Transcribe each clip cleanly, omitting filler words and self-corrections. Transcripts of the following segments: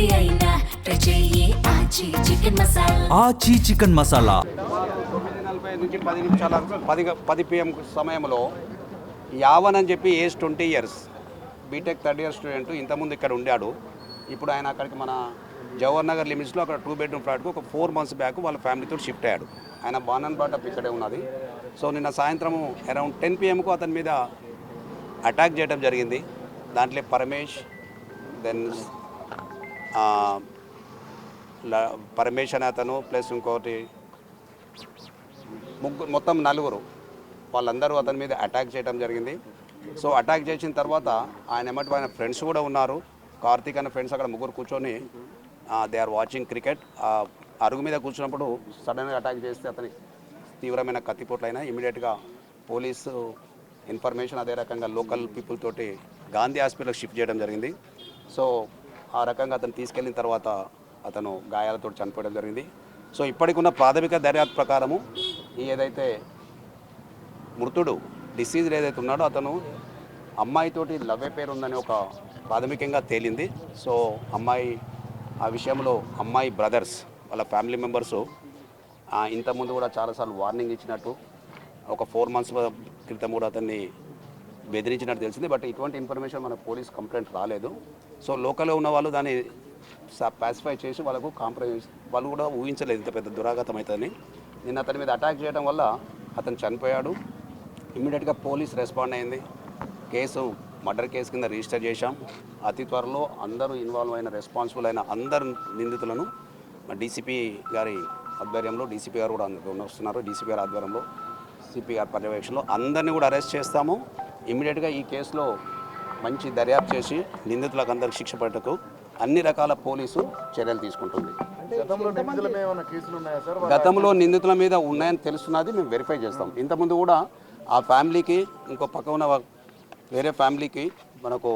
ఏది అయినా ట్రై చెయ్యి ఆచి చికెన్ మసాలా. ఆచి చికెన్ మసాలా 9:40 నుంచి 10 నిమిషాల 10 PM సమయంలో యావన్ అని చెప్పి age 20 years BTech third year student ఇంతకుముందు ఇక్కడ ఉండాడు. ఇప్పుడు ఆయన అక్కడికి మన జవహర్ నగర్ లిమిట్స్లో అక్కడ 2 bedroom ఫ్లాట్కు ఒక 4 months బ్యాక్ వాళ్ళ ఫ్యామిలీతో షిఫ్ట్ అయ్యాడు. ఆయన బానన్ బాటప్ ఇక్కడే ఉన్నది. సో నిన్న సాయంత్రం అరౌండ్ 10 PMకు అతని మీద అటాక్ చేయడం జరిగింది. దాంట్లో పరమేష్, దెన్ పరమేష్ అనే అతను ప్లస్ ఇంకోటి మొత్తం 4 వాళ్ళందరూ అతని మీద అటాక్ చేయడం జరిగింది. సో అటాక్ చేసిన తర్వాత ఆయన ఫ్రెండ్స్ కూడా ఉన్నారు. కార్తీక్ అనే ఫ్రెండ్స్ అక్కడ 3 కూర్చొని దే ఆర్ వాచింగ్ క్రికెట్. అరుగు మీద కూర్చున్నప్పుడు సడన్గా అటాక్ చేస్తే అతనికి తీవ్రమైన కత్తిపోట్లు అయినా ఇమీడియట్గా పోలీసు ఇన్ఫర్మేషన్ అదే రకంగా లోకల్ పీపుల్ తోటి గాంధీ హాస్పిటల్కి షిఫ్ట్ చేయడం జరిగింది. సో ఆ రకంగా అతను తీసుకెళ్ళిన తర్వాత అతను గాయాలతో చనిపోవడం జరిగింది. సో ఇప్పటికున్న ప్రాథమిక దర్యాప్తు ప్రకారము ఏదైతే మృతుడు డిసీజ్డ్ ఏదైతే ఉన్నాడో అతను అమ్మాయితోటి లవ్ అఫేర్ ఉందని ఒక ప్రాథమికంగా తేలింది. సో అమ్మాయి ఆ విషయంలో అమ్మాయి బ్రదర్స్ వాళ్ళ ఫ్యామిలీ మెంబర్సు ఇంతకుముందు కూడా చాలాసార్లు వార్నింగ్ ఇచ్చినట్టు ఒక 4 months క్రితం కూడా అతన్ని బెదిరించినట్టు తెలిసింది. బట్ ఇటువంటి ఇన్ఫర్మేషన్ మన పోలీస్ కంప్లైంట్ రాలేదు. సో లోకల్లో ఉన్న వాళ్ళు దాన్ని పాసిఫై చేసి వాళ్ళకు కాంప్రమైజ్ వాళ్ళు కూడా ఊహించలేదు ఇంత పెద్ద దురాఘాతం అవుతుందని. నిన్న అతని మీద అటాక్ చేయడం వల్ల అతను చనిపోయాడు. ఇమ్మీడియట్గా పోలీస్ రెస్పాండ్ అయింది. కేసు మర్డర్ కేసు కింద రిజిస్టర్ చేశాం. అతి త్వరలో అందరూ ఇన్వాల్వ్ అయిన రెస్పాన్సిబుల్ అయిన అందరు నిందితులను డీసీపీ గారి ఆధ్వర్యంలో, డీసీపీ గారు కూడా వస్తున్నారు, డీసీపీ గారి ఆధ్వర్యంలో, సిపి గారి పర్యవేక్షణలో అందరినీ కూడా అరెస్ట్ చేస్తాము. ఇమ్మీడియట్గా ఈ కేసులో మంచి దర్యాప్తు చేసి నిందితులకు అందరికి శిక్ష పడటకు అన్ని రకాల పోలీసు చర్యలు తీసుకుంటుంది. గతంలో నిందితుల మీద ఉన్నాయని తెలుస్తున్నది, మేము వెరిఫై చేస్తాం. ఇంతకుముందు కూడా ఆ ఫ్యామిలీకి ఇంకో పక్క ఉన్న వేరే ఫ్యామిలీకి మనకు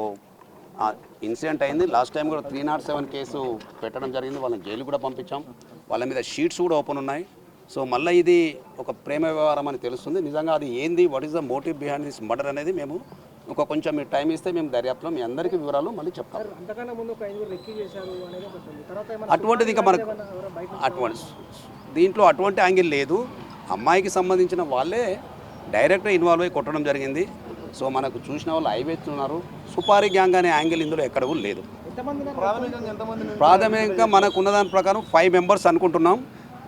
ఇన్సిడెంట్ అయింది. లాస్ట్ టైం కూడా 307 కేసు పెట్టడం జరిగింది. వాళ్ళని జైలు కూడా పంపించాం. వాళ్ళ మీద షీట్స్ కూడా ఓపెన్ ఉన్నాయి. సో మళ్ళీ ఇది ఒక ప్రేమ వ్యవహారం అని తెలుస్తుంది. నిజంగా అది ఏంది, what is the motive behind this murder అనేది మేము కొంచెం మీరు టైం ఇస్తే మేము దర్యాప్తులో మీ అందరికీ వివరాలు మళ్ళీ చెప్తాం. అటువంటిది ఇంకా మనకు దీంట్లో అటువంటి యాంగిల్ లేదు. అమ్మాయికి సంబంధించిన వాళ్ళే డైరెక్ట్గా ఇన్వాల్వ్ అయ్యి కొట్టడం జరిగింది. సో మనకు చూసిన వాళ్ళు ఐవెత్తున్నారు. సుపారీ గ్యాంగ్ అనే యాంగిల్ ఇందులో ఎక్కడ కూడా లేదు. ప్రాథమికంగా మనకు ఉన్నదాని ప్రకారం 5 members అనుకుంటున్నాం.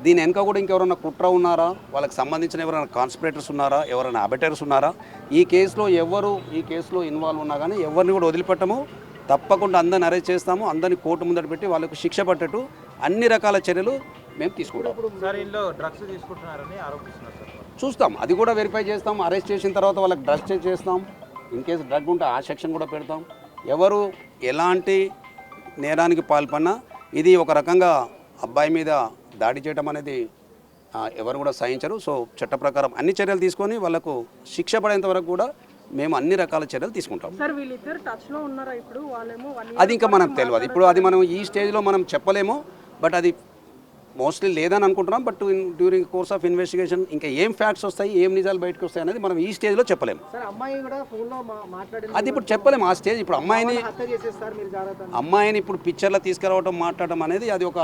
దీని వెనక కూడా ఇంకెవరైనా కుట్ర ఉన్నారా, వాళ్ళకి సంబంధించిన ఎవరైనా కాన్స్పిరేటర్స్ ఉన్నారా, ఎవరైనా అబెటర్స్ ఉన్నారా, ఈ కేసులో ఇన్వాల్వ్ ఉన్నా కానీ ఎవరిని కూడా వదిలిపెట్టము. తప్పకుండా అందరిని అరెస్ట్ చేస్తాము. అందరినీ కోర్టు ముందట పెట్టి వాళ్ళకు శిక్ష పట్టేట్టు అన్ని రకాల చర్యలు మేము తీసుకుంటాం. చూస్తాం, అది కూడా వెరిఫై చేస్తాం. అరెస్ట్ చేసిన తర్వాత వాళ్ళకి డ్రగ్స్ చెక్ చేస్తాం. ఇన్ కేసు డ్రగ్ ఉంటే ఆ సెక్షన్ కూడా పెడతాం. ఎవరు ఎలాంటి నేరానికి పాల్పడినా ఇది ఒక రకంగా అబ్బాయి మీద దాడి చేయడం అనేది ఎవరు కూడా సహించరు. సో చట్ట ప్రకారం అన్ని చర్యలు తీసుకొని వాళ్ళకు శిక్ష పడేంత వరకు కూడా మేము అన్ని రకాల చర్యలు తీసుకుంటాం. అది ఇంకా మనకు తెలియదు. ఇప్పుడు అది మనం ఈ స్టేజ్లో మనం చెప్పలేము. బట్ అది మోస్ట్లీ లేదని అనుకుంటున్నాం. But during course of investigation ఇంకా ఏం ఫ్యాక్ట్స్ వస్తాయి, ఏం నిజాలు బయటకు వస్తాయి అనేది మనం ఈ స్టేజ్లో చెప్పలేము. అది ఇప్పుడు చెప్పలేము ఆ స్టేజ్. ఇప్పుడు అమ్మాయిని ఇప్పుడు పిక్చర్లో తీసుకురావడం, మాట్లాడడం అనేది అది ఒక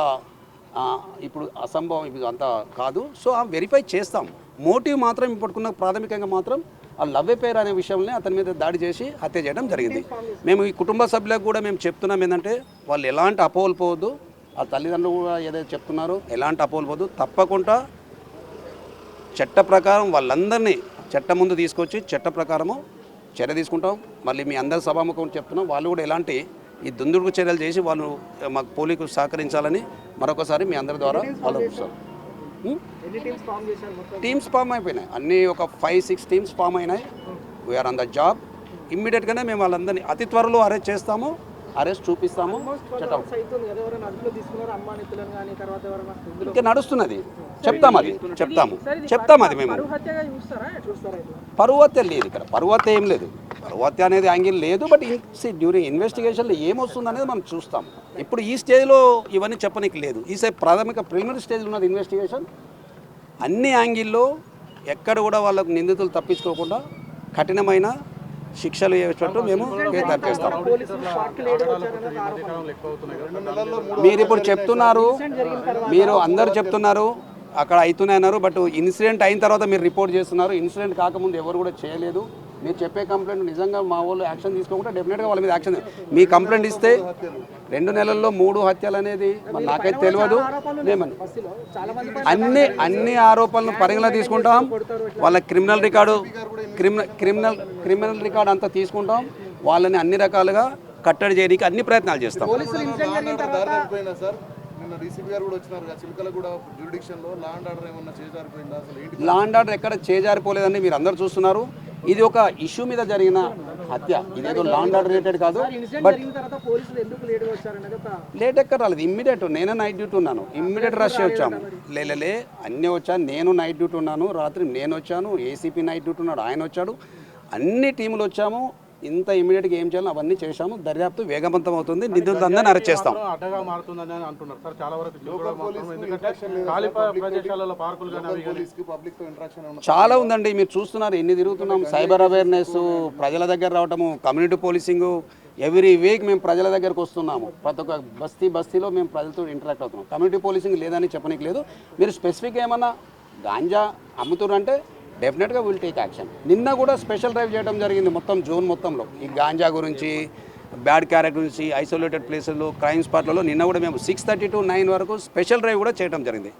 ఇప్పుడు అసంభవం, ఇది అంతా కాదు. సో వెరిఫై చేస్తాం. మోటివ్ మాత్రం ఇప్పటికున్న ప్రాథమికంగా మాత్రం ఆ లవ్ అఫేర్ అనే విషయంలో అతని మీద దాడి చేసి హత్య చేయడం జరిగింది. మేము ఈ కుటుంబ సభ్యులకు కూడా మేము చెప్తున్నాం ఏంటంటే వాళ్ళు ఎలాంటి అపోహలు పోవద్దు. ఆ తల్లిదండ్రులు కూడా ఏదైతే చెప్తున్నారో ఎలాంటి అపోహలు పోవద్దు. తప్పకుండా చట్ట ప్రకారం వాళ్ళందరినీ చట్టం ముందు తీసుకొచ్చి చట్ట ప్రకారము చర్య తీసుకుంటాం. మళ్ళీ మీ అందరి సభాముఖం చెప్తున్నాం, వాళ్ళు కూడా ఎలాంటి ఈ దుందుడుకు చర్యలు చేసి వాళ్ళు మాకు పోలీసుకు సహకరించాలని మరొకసారి మీ అందరి ద్వారా వాళ్ళు చూస్తారు. టీమ్స్ ఫామ్ అయిపోయినాయి. అన్నీ ఒక 5-6 teams ఫామ్ అయినాయి. We are on the job. ఇమ్మీడియట్గానే మేము వాళ్ళందరినీ అతి త్వరలో అరెస్ట్ చేస్తాము, అరెస్ట్ చూపిస్తాము. ఇంకా నడుస్తున్నది, చెప్తాము అది మేము. పరువు హత్య లేదు ఇక్కడ, పరువు హత్య ఏం లేదు, పరువు హత్య అనేది యాంగిల్ లేదు. బట్ డ్యూరింగ్ ఇన్వెస్టిగేషన్లో ఏమొస్తుంది అనేది మనం చూస్తాం. ఇప్పుడు ఈ స్టేజ్లో ఇవన్నీ చెప్పనికి లేదు. ఈ ప్రాథమిక ప్రిలిమినరీ స్టేజ్లో ఉన్నది ఇన్వెస్టిగేషన్. అన్ని యాంగిల్లో ఎక్కడ కూడా వాళ్ళకు నిందితులు తప్పించుకోకుండా కఠినమైన శిక్షలు వేసేటట్టు మేము చేస్తాం. మీరు ఇప్పుడు చెప్తున్నారు, మీరు అందరు చెప్తున్నారు అక్కడ అవుతున్నాయి అన్నారు, బట్ ఇన్సిడెంట్ అయిన తర్వాత మీరు రిపోర్ట్ చేస్తున్నారు. ఇన్సిడెంట్ కాకముందు ఎవరు కూడా చేయలేదు. మీరు చెప్పే కంప్లైంట్ నిజంగా మా వాళ్ళు యాక్షన్ తీసుకోకుండా డెఫినెట్గా వాళ్ళ మీద యాక్షన్. మీ కంప్లైంట్ ఇస్తే 2 నెలల్లో 3 హత్యలు అనేది మరి నాకైతే తెలియదు. మేమని అన్ని ఆరోపణలను పరిగణలో తీసుకుంటాం. వాళ్ళ క్రిమినల్ రికార్డు అంతా తీసుకుంటాం. వాళ్ళని అన్ని రకాలుగా కట్టడి చేయడానికి అన్ని ప్రయత్నాలు చేస్తాం. లా అండ్ ఆర్డర్ ఎక్కడ చేజారిపోలేదండి, మీరు అందరు చూస్తున్నారు. ఇది ఒక ఇష్యూ మీద జరిగిన హత్య, ఇదేదో లా అండ్ ఆర్డర్ రిలేటెడ్ కాదు. బట్ లేట్ ఎక్కడ రాలేదు, ఇమ్మీడియట్. నేనే నైట్ డ్యూటీ ఉన్నాను, ఇమ్మీడియట్ రష్ వచ్చాము. లేలే అన్నీ వచ్చాను, నేను నైట్ డ్యూటీ ఉన్నాను, రాత్రి నేను వచ్చాను, ఏసీపీ నైట్ డ్యూటీ ఉన్నాడు, ఆయన వచ్చాడు, అన్ని టీములు వచ్చాము. ఇంత ఇమీడియట్గా ఏం చేయాలో అవన్నీ చేశాము. దర్యాప్తు వేగవంతం అవుతుంది, నిందితులందరినీ అరెస్ట్ చేస్తాం. చాలా ఉందండి, మీరు చూస్తున్నారు ఎన్ని తిరుగుతున్నాం. సైబర్ అవేర్నెస్, ప్రజల దగ్గర రావటము, కమ్యూనిటీ పోలీసింగు. ఎవ్రీ వీక్ మేము ప్రజల దగ్గరకు వస్తున్నాము. ప్రతి ఒక్క బస్తీలో మేము ప్రజలతో ఇంటరాక్ట్ అవుతున్నాం. కమ్యూనిటీ పోలీసింగ్ లేదని చెప్పనీకి లేదు. మీరు స్పెసిఫిక్ ఏమన్నా గాంజా అమ్ముతున్నారు అంటే డెఫినెట్గా విల్ టేక్ యాక్షన్. నిన్న కూడా స్పెషల్ డ్రైవ్ చేయడం జరిగింది మొత్తం జోన్ మొత్తంలో. ఈ గాంజా గురించి, బ్యాడ్ క్యారెక్టర్ గురించి, ఐసోలేటెడ్ ప్లేసుల్లో, క్రైమ్ స్పాట్లలో నిన్న కూడా మేము 6:30 to 9 వరకు స్పెషల్ డ్రైవ్ కూడా చేయడం జరిగింది.